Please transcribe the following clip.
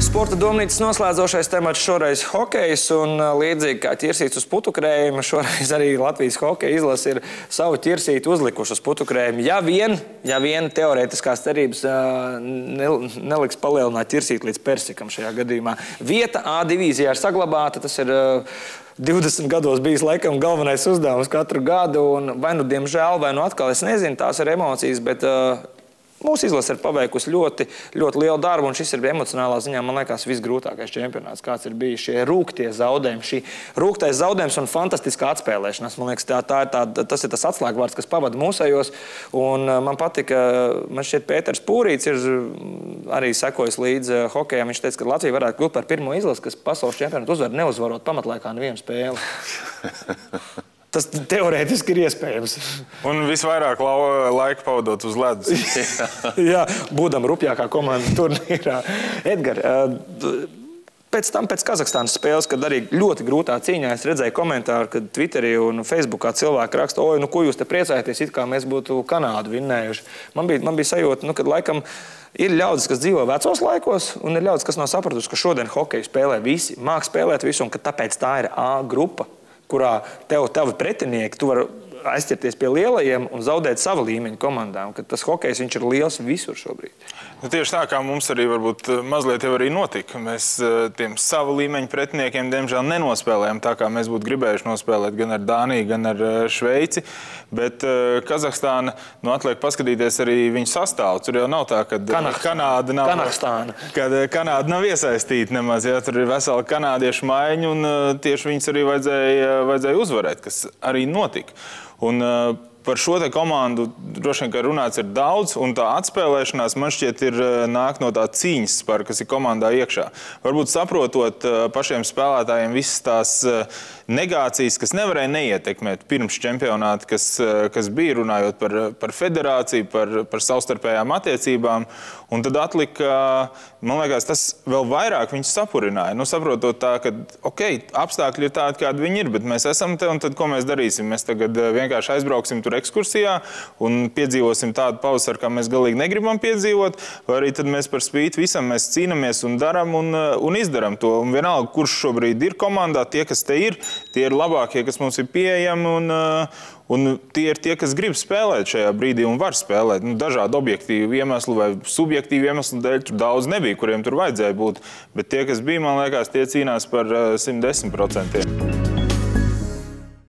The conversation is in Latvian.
Sporta domnīcas noslēdzošais temats šoreiz hokejs, un līdzīgi kā ķirsīts uz putukrējumu, šoreiz arī Latvijas hokeja izlase ir savu ķirsīti uzlikuši uz putukrējumu. Ja vien teorētiskās cerības neliks palielināt ķirsīti līdz persikam šajā gadījumā. Vieta A divīzijā ir saglabāta, tas ir 20 gados bijis laikam galvenais uzdevums katru gadu, un vai nu diemžēl, vai nu atkal, es nezinu, tās ir emocijas, bet mūsu izlase ir paveikusi ļoti lielu darbu, un šis ir emocionālā ziņā, man liekas, visgrūtākais čempionāts, kāds ir bijis. Šie rūgtie zaudējumi, šī rūgtais zaudējums un fantastiskā atspēlēšanās. Man liekas, tas ir tas atslēgvārds, kas pavada mūsējos, un man patika, man šķiet, Pēters Pūrīts ir arī sekojis līdz hokejam. Viņš teica, ka Latvija varētu kļūt par pirmo izlasi, kas pasaules čempionātu uzvar neuzvarot pamatlaikā nevienu spēli. Tas teorētiski ir iespējams. Un visvairāk laika pavadot uz ledus. Jā, būdam rupjākā komanda turnīrā. Edgar, pēc Kazahstānas spēles, kad arī ļoti grūtā cīņā, es redzēju komentāru, kad Twitterī un Facebookā cilvēki raksta, oi, nu ko jūs te priecājaties, it kā mēs būtu Kanādu vinnējuši. Man bija sajūta, kad laikam ir ļaudis, kas dzīvo vecos laikos, un ir ļaudis, kas nav sapratuši, ka šodien hokeju spēlē visi, māk spēlēt visu, un ka tāpēc tā ir A grupa, kurā tavi pretinieki, tu vari aizķerties pie lielajiem un zaudēt sava līmeņa komandām, ka tas hokejs, viņš ir liels visur šobrīd. Nu, tieši tā, kā mums arī varbūt mazliet jau arī notika. Mēs tiem sava līmeņa pretiniekiem, diemžēl, nenospēlējam tā, kā mēs būtu gribējuši nospēlēt gan ar Dāniju, gan ar Šveici, bet Kazahstāna, nu, atliek paskatīties arī viņu sastāvu. Tur jau nav tā, ka Kanāda nav iesaistīta nemaz, ja tur ir vesela kanādiešu maiņa, un tieši viņus arī vajadzēja uzvarēt, kas arī notika. Un par šo te komandu droši vien, ka runāts ir daudz, un tā atspēlēšanās man šķiet ir nāk no tā cīņas spara, kas ir komandā iekšā. Varbūt saprotot pašiem spēlētājiem visas tās negācijas, kas nevarēja neietekmēt pirms čempionāta, kas bija runājot par federāciju, par savstarpējām attiecībām, un tad atlika, man liekas, tas vēl vairāk viņus sapurināja. Nu, saprotot tā, ka, apstākļi ir tādi, kādi viņi ir, bet mēs esam te, un tad ko mēs darīsim? Mēs tagad vienkārši aizbrauksim tur ekskursijā un piedzīvosim tādu pavasaru, kā mēs galīgi negribam piedzīvot, vai arī tad mēs par spīti visam mēs cīnamies un daram un izdaram to. Un vienalga, kurš šobrīd ir komandā, tie, kas te ir, tie ir labākie, kas mums ir pieejami, un tie ir tie, kas grib spēlēt šajā brīdī un var spēlēt. Nu, dažādi objektīvi iemesli vai subjektīvi iemesli dēļ tur daudz nebija, kuriem tur vajadzēja būt, bet tie, kas bija, man liekas, tie cīnās par 110%.